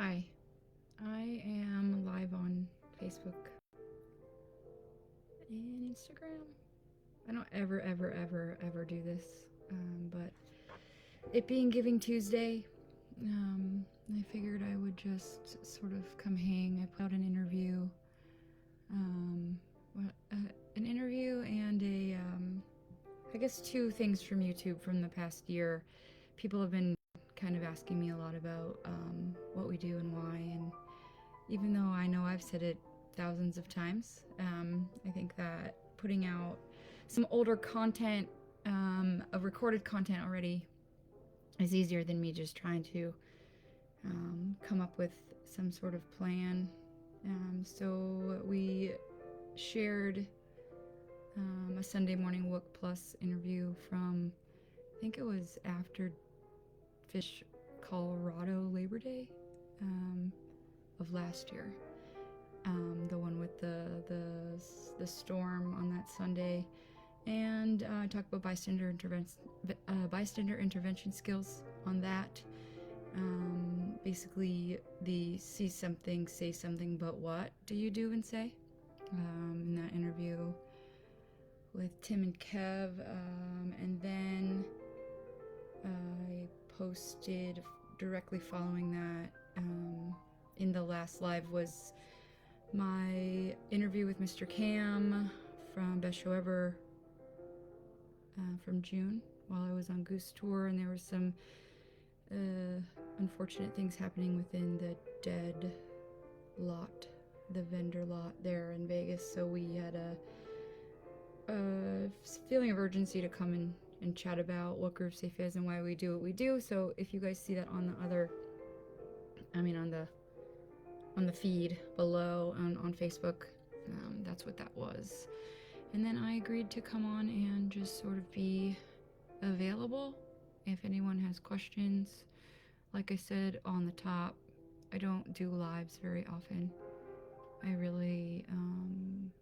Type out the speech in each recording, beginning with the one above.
Hi, I am live on Facebook and Instagram. I don't ever do this, but it being Giving Tuesday, I figured I would just sort of come hang. I put out an interview, um, an interview and I guess two things from YouTube from the past year. People have been kind of asking me a lot about what we do and why, and even though I know I've said it thousands of times, I think that putting out some older content, of recorded content already, is easier than me just trying to come up with some sort of plan. So we shared a Sunday Morning Wook Plus interview from, I think it was after Fish, Colorado Labor Day of last year. The one with the storm on that Sunday, and talk about bystander intervention skills on that. Basically, the see something, say something, but what do you do and say? In that interview with Tim and Kev, and then I posted directly following that. In the last live was my interview with Mr. Cam from Best Show Ever from June while I was on Goose Tour, and there was some unfortunate things happening within the dead lot, the vendor lot there in Vegas, so we had a feeling of urgency to come and chat about what GrooveSafe is and why we do what we do. So if you guys see that on the other, on the feed below on Facebook, that's what that was. And then I agreed to come on and just sort of be available if anyone has questions. Like I said on the top, I don't do lives very often. I really am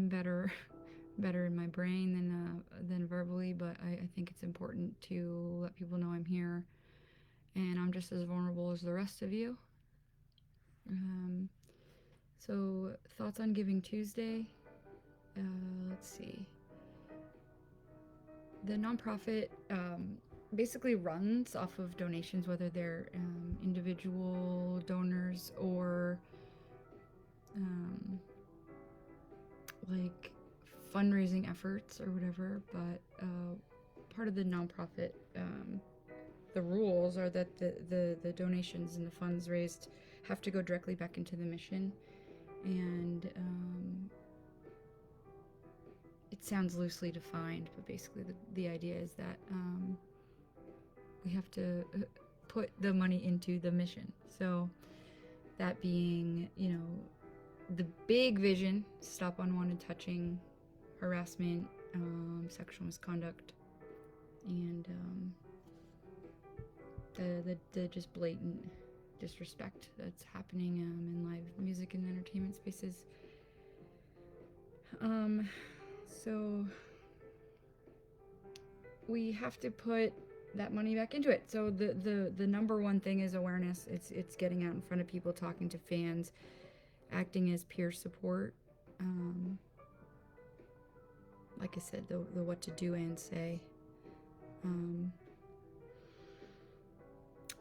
better in my brain than verbally, but I think it's important to let people know I'm here and I'm just as vulnerable as the rest of you. So thoughts on Giving Tuesday. Let's see. The nonprofit basically runs off of donations, whether they're individual donors or like fundraising efforts or whatever. But part of the nonprofit, the rules are that the donations and the funds raised have to go directly back into the mission. And it sounds loosely defined, but basically the idea is that we have to put the money into the mission. So that being, the big vision: stop unwanted touching, harassment, sexual misconduct, and the just blatant disrespect that's happening in live music and entertainment spaces. So we have to put that money back into it. So the number one thing is awareness. It's getting out in front of people, talking to fans, acting as peer support. Like I said, the what to do and say.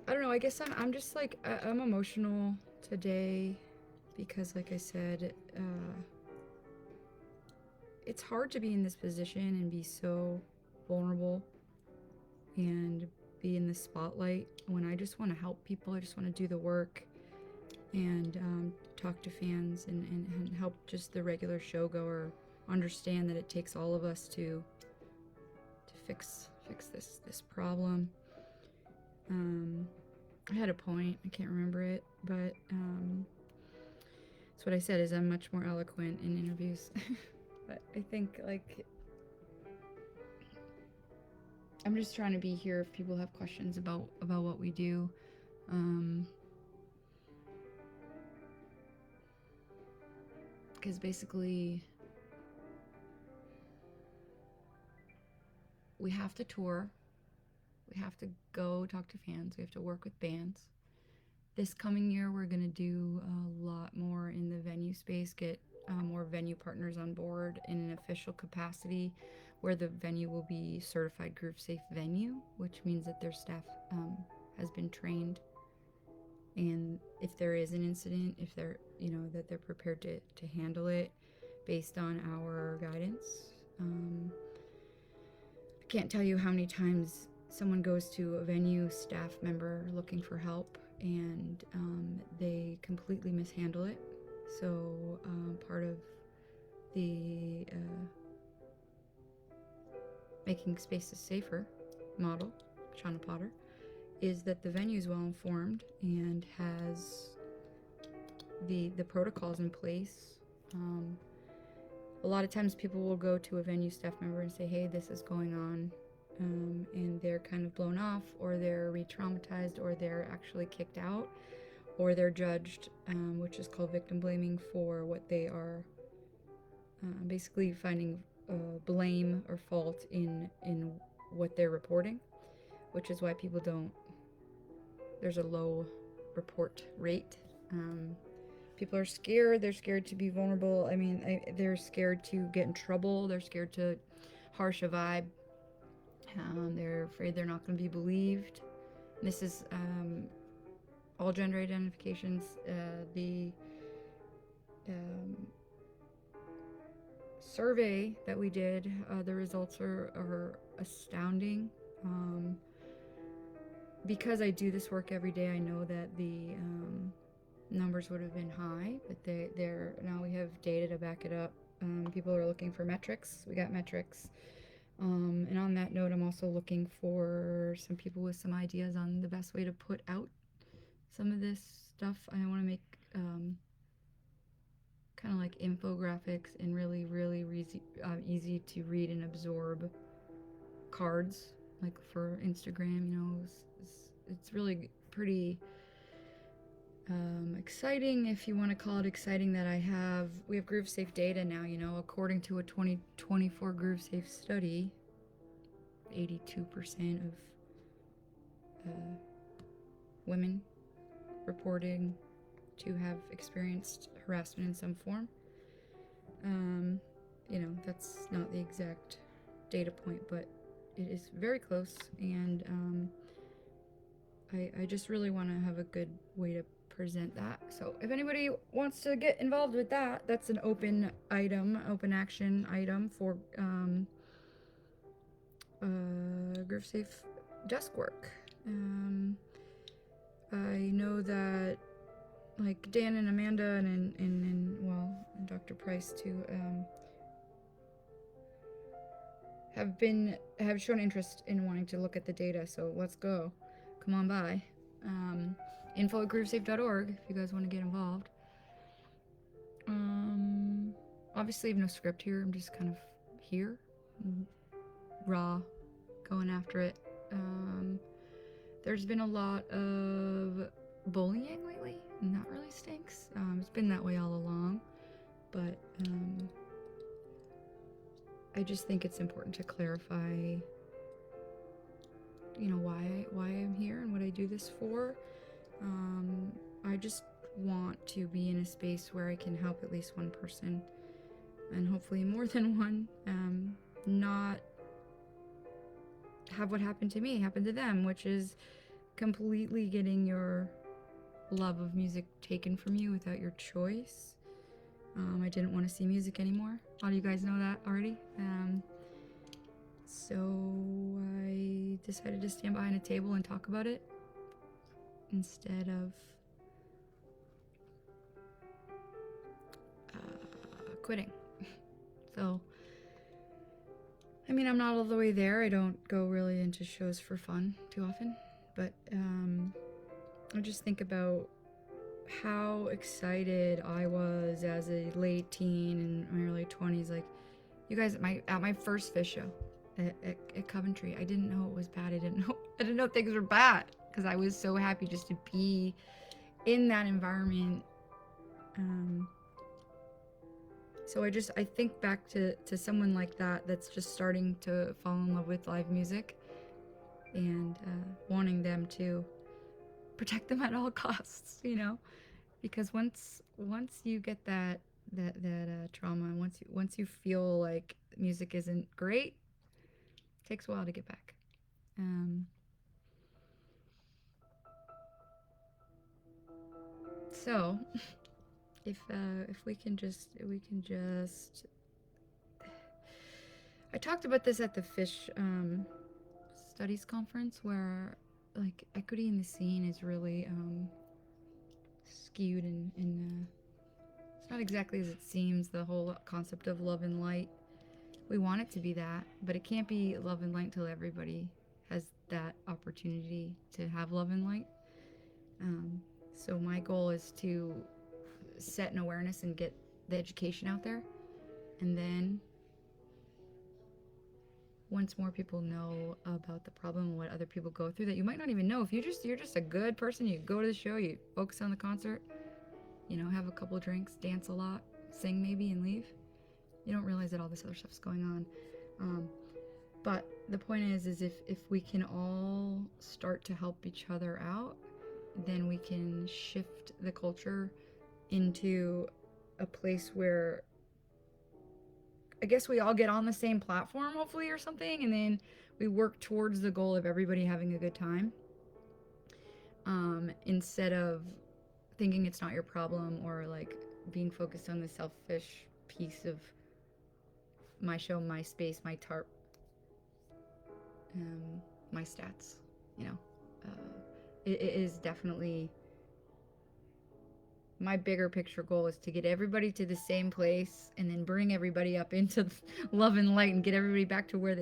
I don't know, I guess I'm just like, I'm emotional today because, like I said, it's hard to be in this position and be so vulnerable and be in the spotlight when I just want to help people. I just want to do the work and talk to fans and help just the regular showgoer understand that it takes all of us to fix this problem. I had a point, I can't remember it, but that's what I said, is I'm much more eloquent in interviews. But I think, like, I'm just trying to be here if people have questions about what we do. Because basically we have to tour We have to go talk to fans. We have to work with bands. This coming year, we're going to do a lot more in the venue space, get more venue partners on board in an official capacity where the venue will be certified GrooveSafe venue, which means that their staff has been trained. And if there is an incident, if they're, that they're prepared to handle it based on our guidance. I can't tell you how many times someone goes to a venue staff member looking for help and they completely mishandle it. So part of the Making Spaces Safer model, Shauna Potter, is that the venue is well informed and has the protocols in place. A lot of times people will go to a venue staff member and say, hey, this is going on, and they're kind of blown off, or they're re-traumatized, or they're actually kicked out, or they're judged, which is called victim blaming, for what they are basically finding blame or fault in what they're reporting, which is why people don't, there's a low report rate. People are scared. They're scared to be vulnerable. I mean, they're scared to get in trouble. They're scared to harsh a vibe. They're afraid they're not going to be believed. And this is all gender identifications. The survey that we did, the results are astounding. Because I do this work every day, I know that the numbers would have been high, but they're now we have data to back it up. People are looking for metrics. We got metrics. And on that note, I'm also looking for some people with some ideas on the best way to put out some of this stuff. I want to make kind of like infographics and really, really easy to read and absorb cards, like for Instagram. It's really pretty exciting, if you want to call it exciting, that we have GrooveSafe data now. According to a 2024 GrooveSafe study, 82% of women reporting to have experienced harassment in some form. That's not the exact data point, but it is very close, and I just really want to have a good way to present that. So if anybody wants to get involved with that, that's an open action item for GrooveSafe desk work. I know that like Dan and Amanda and Dr. Price too have shown interest in wanting to look at the data, so let's go. Come on by. info@groovesafe.org if you guys want to get involved. Obviously I have no script here. I'm just kind of here, raw, going after it. There's been a lot of bullying lately, and that really stinks. It's been that way all along, but I just think it's important to clarify why I'm here and what I do this for. I just want to be in a space where I can help at least one person, and hopefully more than one, not have what happened to me happen to them, which is completely getting your love of music taken from you without your choice. I didn't want to see music anymore. A lot of you guys know that already. So I decided to stand behind a table and talk about it instead of quitting. So, I mean, I'm not all the way there. I don't go really into shows for fun too often, but I just think about how excited I was as a late teen and my early 20s. Like, you guys, at my first Fish show at Coventry, I didn't know it was bad. I didn't know things were bad, because I was so happy just to be in that environment. So I think back to someone like that that's just starting to fall in love with live music, and wanting them to protect them at all costs, you know, because once you get that trauma, and once you feel like music isn't great, it takes a while to get back. Um, so if we can just I talked about this at the Fish Studies conference, where like equity in the scene is really skewed, and it's not exactly as it seems. The whole concept of love and light, we want it to be that, but it can't be love and light until everybody has that opportunity to have love and light. Um, so my goal is to set an awareness and get the education out there, and then once more people know about the problem and what other people go through that you might not even know, if you're just a good person, you go to the show, you focus on the concert, you know, have a couple drinks, dance a lot, sing maybe, and leave, you don't realize that all this other stuff's going on. But the point is if we can all start to help each other out, then we can shift the culture into a place where I guess we all get on the same platform, hopefully, or something, and then we work towards the goal of everybody having a good time, instead of thinking it's not your problem, or like being focused on the selfish piece of my show, my space, my tarp, my stats. You know, it is definitely my bigger picture goal is to get everybody to the same place, and then bring everybody up into love and light, and get everybody back to where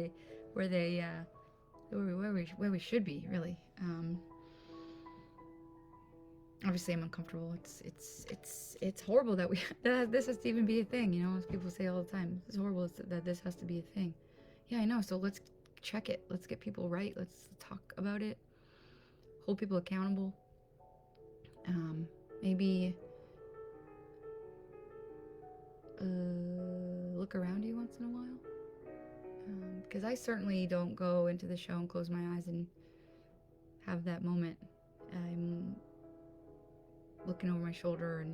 we should be, really. Obviously I'm uncomfortable. It's horrible that this has to even be a thing, you know, as people say all the time. It's horrible that this has to be a thing. Yeah, I know. So let's check it. Let's get people right. Let's talk about it. Hold people accountable. Maybe look around you once in a while. Because I certainly don't go into the show and close my eyes and have that moment. I'm looking over my shoulder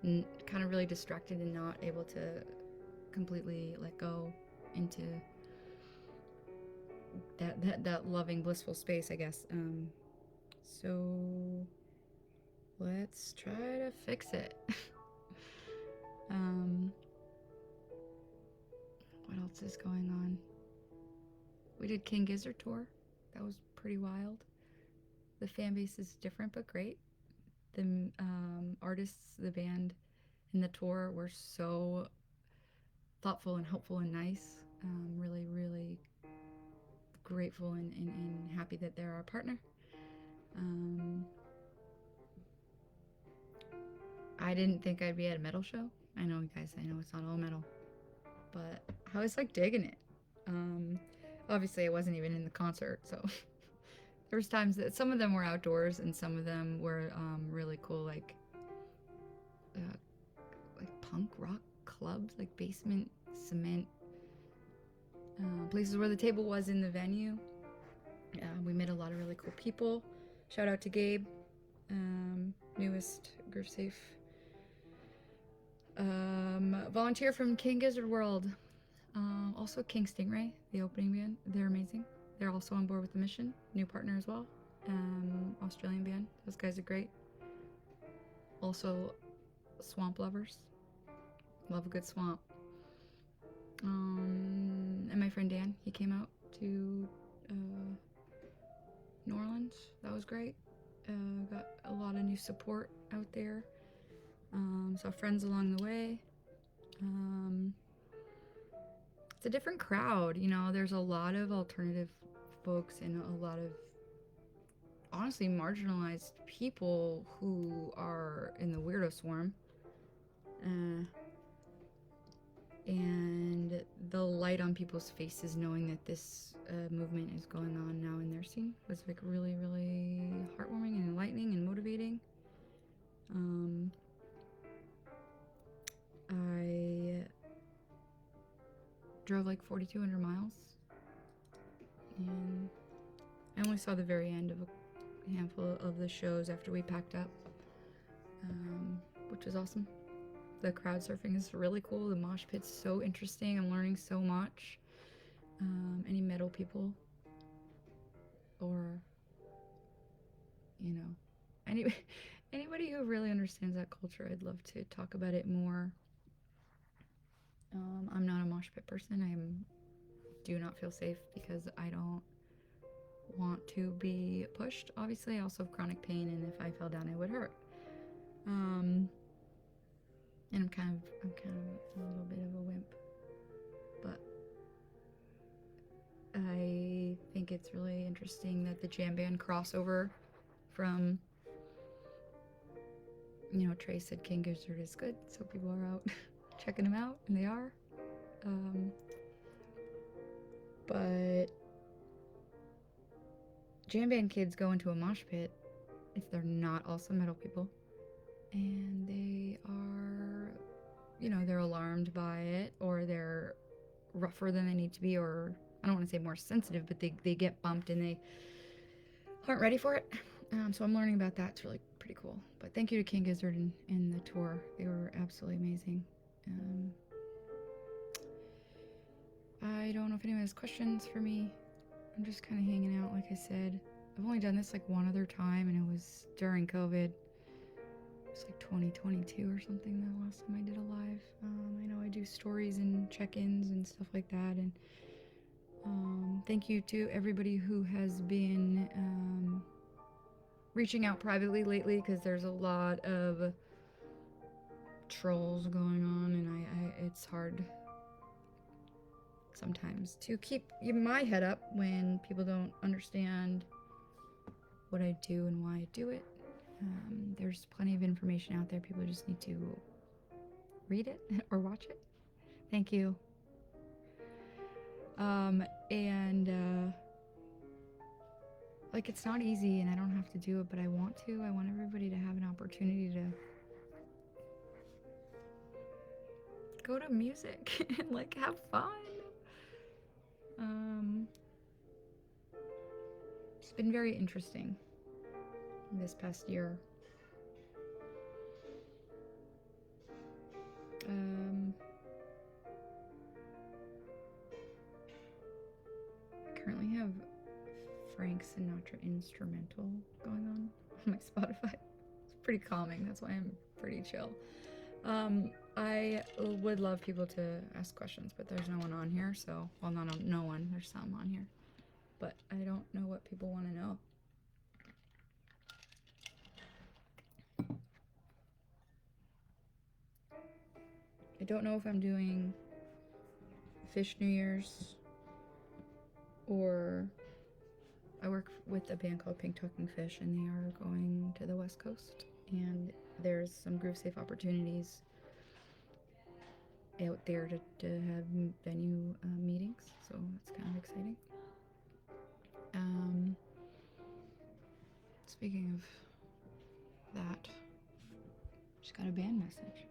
and kind of really distracted and not able to completely let go into that loving, blissful space, I guess. So let's try to fix it. What else is going on? We did King Gizzard tour. That was pretty wild. The fan base is different but great. The artists, the band, and the tour were so thoughtful and helpful and nice. Really, really grateful and happy that they're our partner. I didn't think I'd be at a metal show. I know, you guys, I know it's not all metal, but I was like digging it. Obviously, I wasn't even in the concert, so there was times that some of them were outdoors and some of them were really cool, like punk rock clubs, like basement cement places where the table was in the venue. We met a lot of really cool people. Shout out to Gabe, newest GrooveSafe volunteer from King Gizzard World. Also King Stingray, the opening band. They're amazing. They're also on board with the mission. New partner as well. Australian band. Those guys are great. Also swamp lovers. Love a good swamp. And my friend Dan, he came out to New Orleans. That was great. Got a lot of new support out there. Saw friends along the way. It's a different crowd, you know. There's a lot of alternative folks and a lot of honestly marginalized people who are in the weirdo swarm. And the light on people's faces knowing that this movement is going on now in their scene was like really, really heartwarming and enlightening and motivating. I drove like 4,200 miles, and I only saw the very end of a handful of the shows after we packed up, which was awesome. The crowd surfing is really cool. The mosh pit's so interesting. I'm learning so much. Any metal people, or anybody who really understands that culture, I'd love to talk about it more. I'm not a mosh pit person. I do not feel safe because I don't want to be pushed. Obviously, I also have chronic pain, and if I fell down, it would hurt. And I'm kind of a little bit of a wimp, but I think it's really interesting that the jam band crossover from, Trey said King Gizzard is good, so people are out checking him out, and they are. But jam band kids go into a mosh pit if they're not also metal people, and they are, they're alarmed by it, or they're rougher than they need to be, or I don't want to say more sensitive, but they get bumped and they aren't ready for it. So I'm learning about that. It's really pretty cool. But thank you to King Gizzard and the tour. They were absolutely amazing. I don't know if anyone has questions for me. I'm just kind of hanging out, like I said. I've only done this like one other time, and it was during COVID. It was like 2022 or something, the last time I did a live. I know I do stories and check-ins and stuff like that, and thank you to everybody who has been reaching out privately lately, because there's a lot of trolls going on, and it's hard sometimes to keep my head up when people don't understand what I do and why I do it. There's plenty of information out there. People just need to read it or watch it. Thank you. Like, it's not easy, and I don't have to do it, but I want to. I want everybody to have an opportunity to go to music and like have fun. It's been very interesting this past year. I currently have Frank Sinatra instrumental going on my Spotify. It's pretty calming. That's why I'm pretty chill. I would love people to ask questions, but there's no one on here, so, well, no one. There's some on here, but I don't know what people want to know. I don't know if I'm doing Fish New Year's, or I work with a band called Pink Talking Fish, and they are going to the West Coast, and there's some GrooveSafe opportunities out there to have venue meetings, so it's kind of exciting. Speaking of that, just got a band message.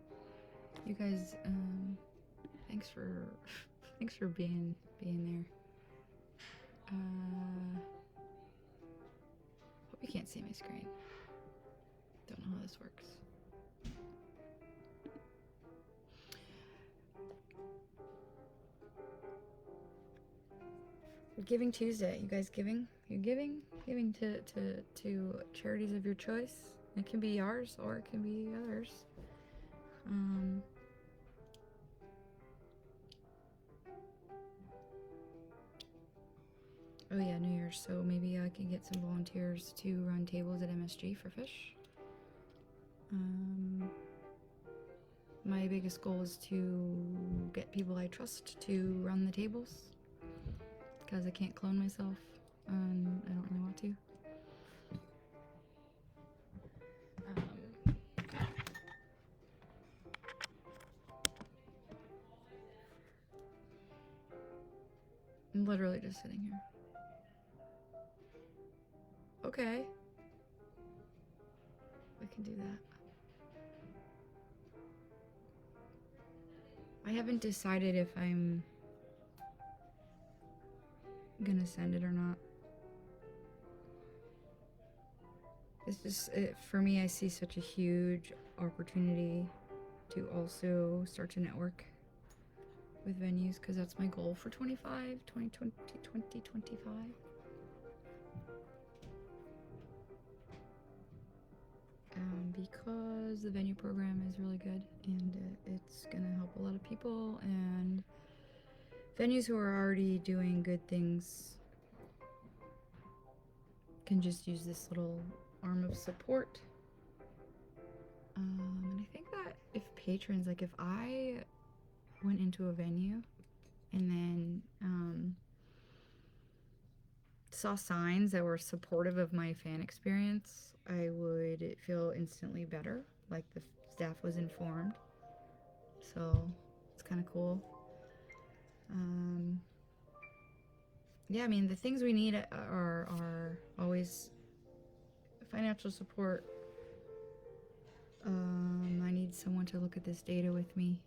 You guys, thanks for being there. Hope you can't see my screen. Don't know how this works. Giving Tuesday. You guys giving? You're giving to charities of your choice. It can be ours or it can be others. Oh yeah, New Year's. So maybe I can get some volunteers to run tables at MSG for fish. My biggest goal is to get people I trust to run the tables, because I can't clone myself. I don't really want to. I'm literally just sitting here. Okay. We can do that. I haven't decided if I'm gonna send it or not. it's just, for me, I see such a huge opportunity to also start to network with venues, because that's my goal for 2025. Because the venue program is really good, and it's gonna help a lot of people, and venues who are already doing good things can just use this little arm of support. And I think that if patrons, like if I went into a venue and then saw signs that were supportive of my fan experience, I would feel instantly better, like the staff was informed. So it's kind of cool. Yeah, I mean, the things we need are always financial support. I need someone to look at this data with me.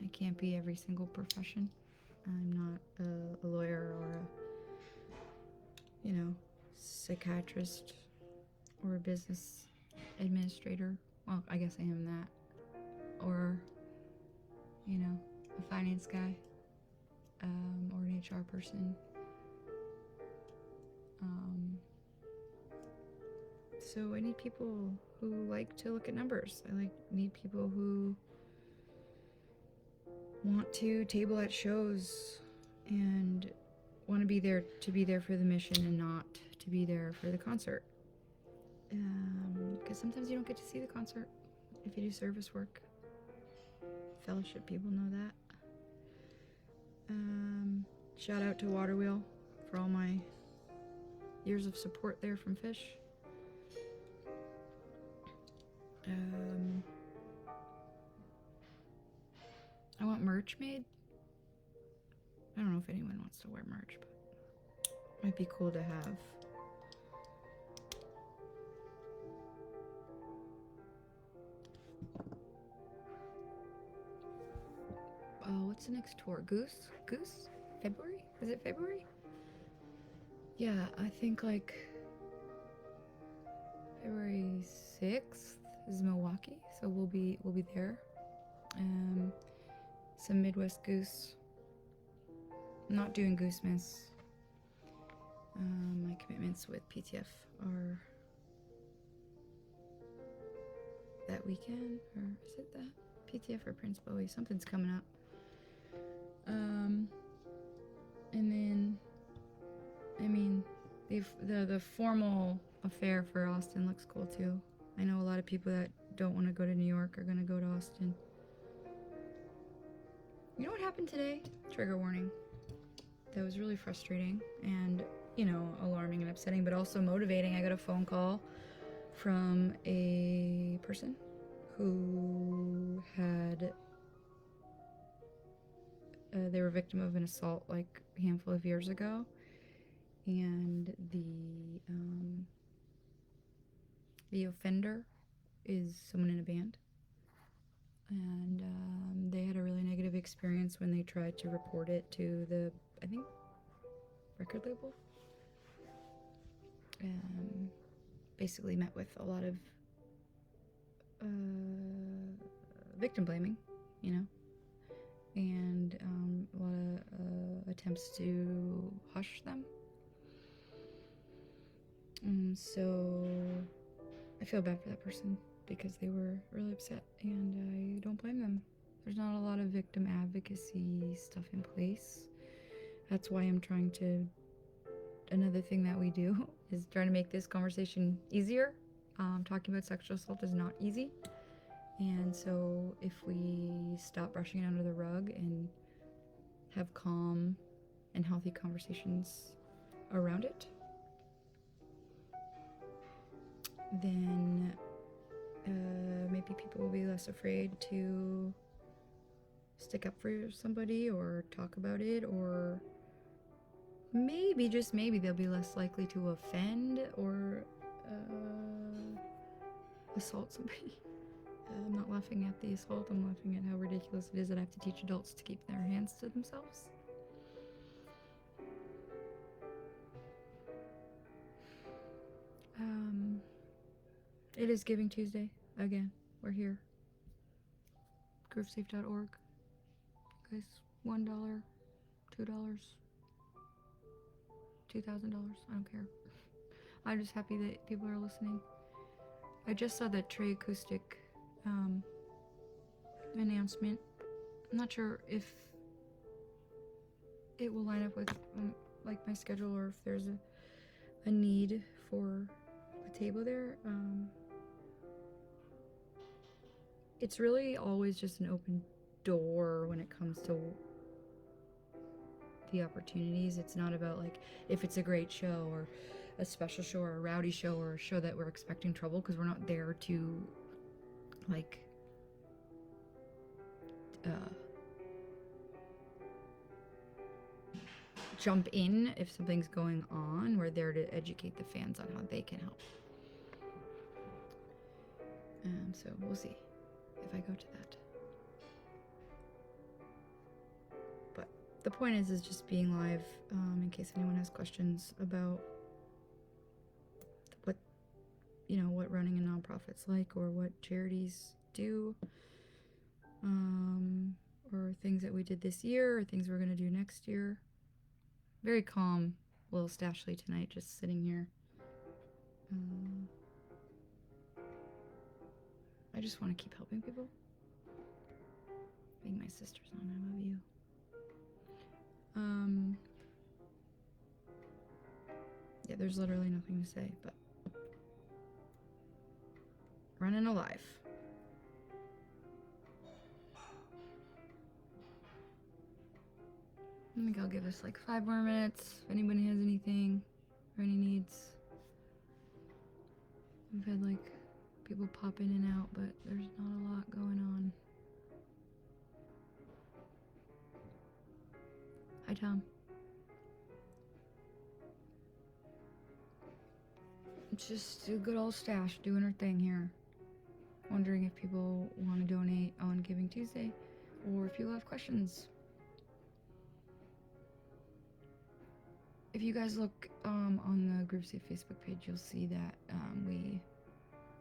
I can't be every single profession. I'm not a lawyer or a, psychiatrist or a business administrator. Well, I guess I am that. Or, a finance guy, or an HR person. So I need people who like to look at numbers. I need people who want to table at shows and want to be there for the mission and not to be there for the concert. Because sometimes you don't get to see the concert if you do service work. Fellowship people know that. Shout out to Waterwheel for all my years of support there from Fish. I want merch made. I don't know if anyone wants to wear merch, but it might be cool to have. What's the next tour? Goose? February? Is it February? Yeah, I think like February 6th is Milwaukee, so we'll be there. Some Midwest Goose. I'm not doing Goose Miss. My commitments with PTF are that weekend, or is it that? PTF or Prince Bowie? Something's coming up. And then, I mean, the formal affair for Austin looks cool too. I know a lot of people that don't want to go to New York are going to go to Austin. You know what happened today? Trigger warning. That was really frustrating and, alarming and upsetting, but also motivating. I got a phone call from a person who had they were a victim of an assault like a handful of years ago, and the offender is someone in a band, and they had a really negative experience when they tried to report it to the, I think, record label. Basically met with a lot of victim blaming, and a lot of attempts to hush them. So I feel bad for that person because they were really upset, and I don't blame them. There's not a lot of victim advocacy stuff in place. That's why I'm trying to, another thing that we do is trying to make this conversation easier. Talking about sexual assault is not easy. And so if we stop brushing it under the rug and have calm and healthy conversations around it, then maybe people will be less afraid to stick up for somebody or talk about it, or maybe, just maybe, they'll be less likely to offend or assault somebody. I'm not laughing at the assault, I'm laughing at how ridiculous it is that I have to teach adults to keep their hands to themselves. It is Giving Tuesday. Again, we're here. GrooveSafe.org. Guys, $1, $2, $2,000. I don't care. I'm just happy that people are listening. I just saw that Trey Acoustic announcement. I'm not sure if it will line up with like my schedule, or if there's a need for a table there. It's really always just an open door when it comes to the opportunities. It's not about like if it's a great show or a special show or a rowdy show or a show that we're expecting trouble, because we're not there to like jump in if something's going on. We're there to educate the fans on how they can help. So we'll see if I go to that. But the point is just being live, in case anyone has questions about what running a nonprofit's like, or what charities do, or things that we did this year, or things we're gonna do next year. Very calm, little Stashly tonight, just sitting here. I just want to keep helping people. Being my sister's on, I love you. Yeah, there's literally nothing to say, but running alive. I think I'll give us like 5 more minutes if anybody has anything or any needs. We've had like people pop in and out, but there's not a lot going on. Hi, Tom. It's just a good old Stash doing her thing here. Wondering if people want to donate on Giving Tuesday, or if you have questions. If you guys look on the GrooveSafe Facebook page, you'll see that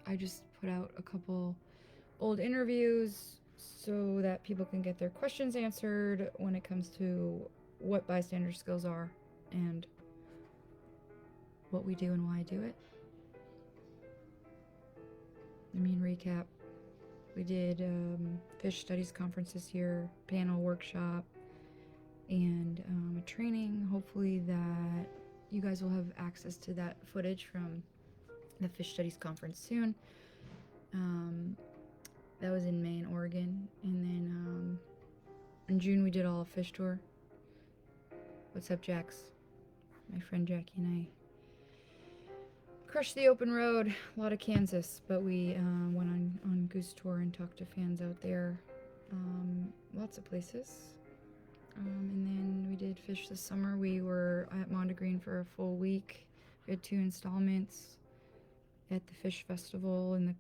I just put out a couple old interviews so that people can get their questions answered when it comes to what bystander skills are and what we do and why I do it. Recap. We did Fish Studies Conference this year, panel workshop, and a training. Hopefully that you guys will have access to that footage from the Fish Studies Conference soon. That was in May in Oregon. And then in June we did all fish tour. What's up, Jax? My friend Jackie and I crushed the open road, a lot of Kansas, but we went on goose tour and talked to fans out there. Lots of places. And then we did fish this summer. We were at Mondegreen for a full week. We had 2 installments at the Fish Festival in the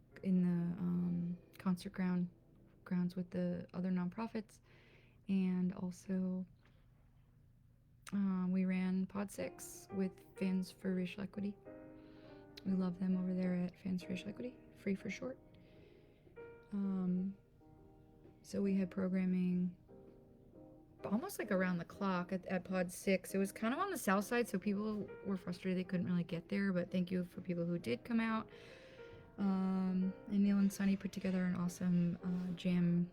concert grounds with the other nonprofits, and also we ran Pod 6 with Fans for Racial Equity. We love them over there at Fans for Racial Equity, free for short. So we had programming almost like around the clock at Pod 6. It was kind of on the south side, so people were frustrated they couldn't really get there, but thank you for people who did come out. And Neil and Sunny put together an awesome jam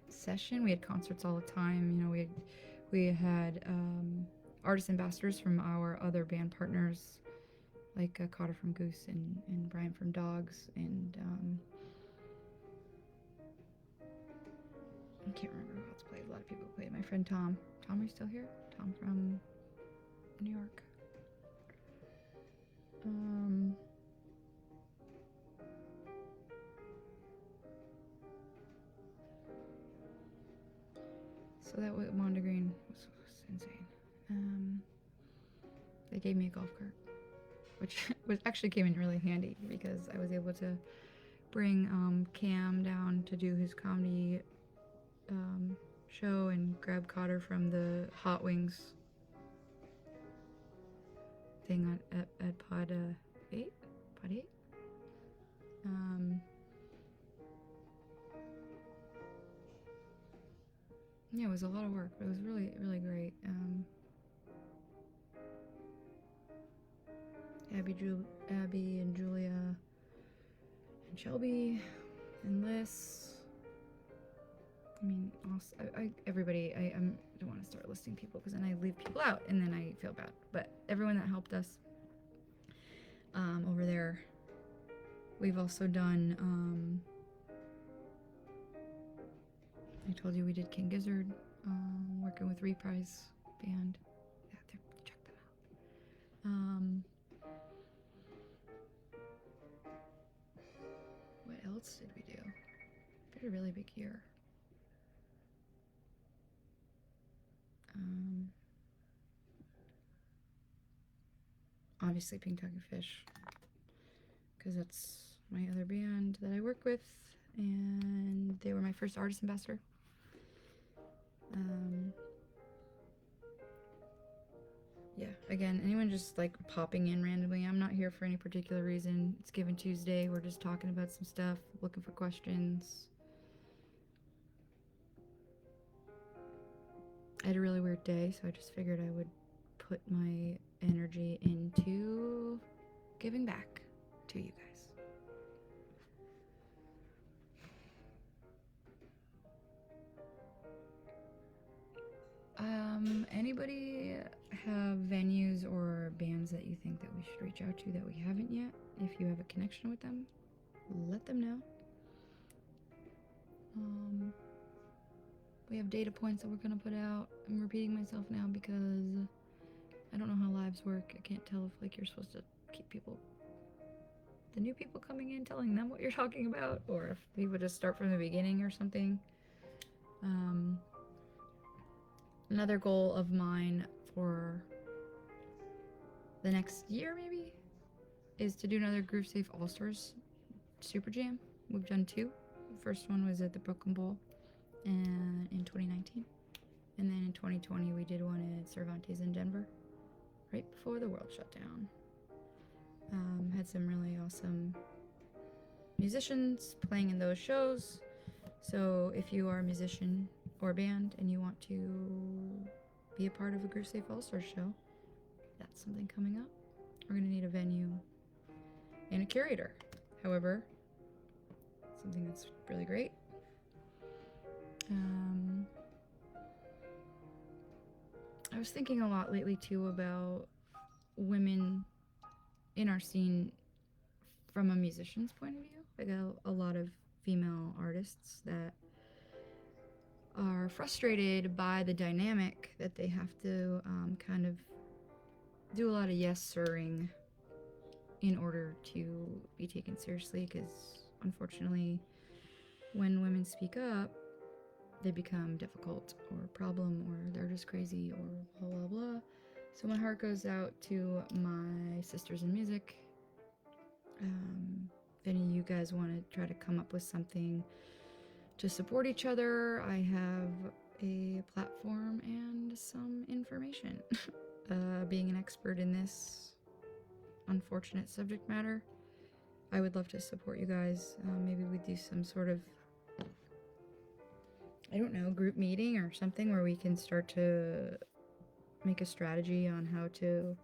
session. We had concerts all the time. We had artist ambassadors from our other band partners, like Cotter from Goose and Brian from Dogs, and I can't remember who else played. A lot of people played. My friend Tom. Tom, are you still here? Tom from New York. So that was Mondegreen was insane. They gave me a golf cart, which actually came in really handy because I was able to bring Cam down to do his comedy show and grab Cotter from the Hot Wings thing at Pod 8? Pod 8? Yeah, it was a lot of work, but it was really, really great. Abby and Julia and Shelby and Liz. I mean, also, everybody. I don't want to start listing people because then I leave people out and then I feel bad. But everyone that helped us over there. We've also done. I told you we did King Gizzard, working with Reprise Band. Yeah, check them out. What else did we do? We had a really big year. Obviously Pink Talking Fish, because that's my other band that I work with, and they were my first artist ambassador. Yeah, again, anyone just like popping in randomly, I'm not here for any particular reason. It's Given Tuesday, we're just talking about some stuff, looking for questions. I had a really weird day, so I just figured I would put my energy into giving back to you guys. Anybody have venues or bands that you think that we should reach out to that we haven't yet? If you have a connection with them, let them know. We have data points that we're gonna put out. I'm repeating myself now because I don't know how lives work. I can't tell if like you're supposed to keep the new people coming in, telling them what you're talking about, or if people just start from the beginning or something. Another goal of mine for the next year maybe is to do another GrooveSafe All-Stars Super Jam. We've done 2. The first one was at the Brooklyn Bowl and in 2019, and then in 2020 we did one at Cervantes in Denver right before the world shut down. Had some really awesome musicians playing in those shows, so if you are a musician or a band and you want to be a part of a GrooveSafe All-Stars show, that's something coming up. We're gonna need a venue and a curator. However, something that's really great. I was thinking a lot lately too about women in our scene from a musician's point of view. I got a lot of female artists that are frustrated by the dynamic that they have to kind of do a lot of yes-sirring in order to be taken seriously, because unfortunately when women speak up they become difficult or a problem, or they're just crazy, or blah blah blah. So my heart goes out to my sisters in music. If any of you guys want to try to come up with something to support each other, I have a platform and some information. Being an expert in this unfortunate subject matter, I would love to support you guys. Maybe we do some sort of, I don't know, group meeting or something where we can start to make a strategy on how to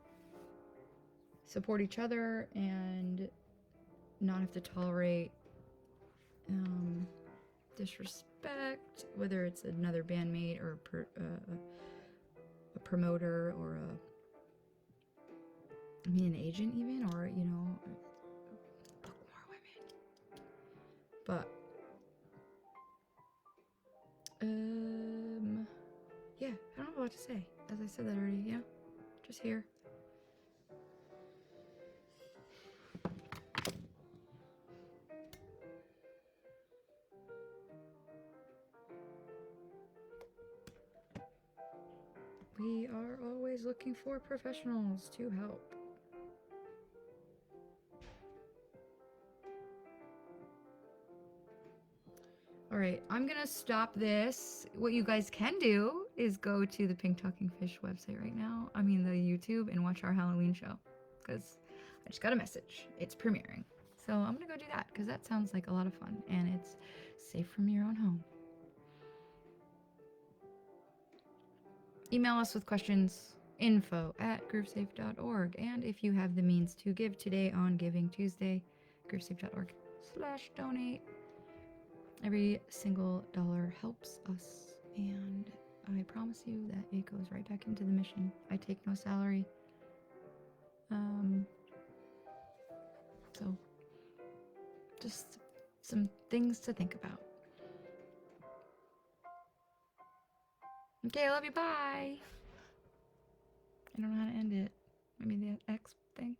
support each other and not have to tolerate disrespect, whether it's another bandmate or a promoter or an agent even, or, you know, book more women. But yeah, I don't know what to say. As I said that already, you know, just here. We are always looking for professionals to help. Alright, I'm gonna stop this. What you guys can do is go to the Pink Talking Fish website right now. I mean the YouTube, and watch our Halloween show. Because I just got a message. It's premiering. So I'm gonna go do that, because that sounds like a lot of fun. And it's safe from your own home. email us with questions, info@groovesafe.org. And if you have the means to give today on Giving Tuesday, groovesafe.org/donate. Every single dollar helps us, and I promise you that it goes right back into the mission. I take no salary. So just some things to think about. Okay, I love you. Bye. I don't know how to end it. Maybe the X thing.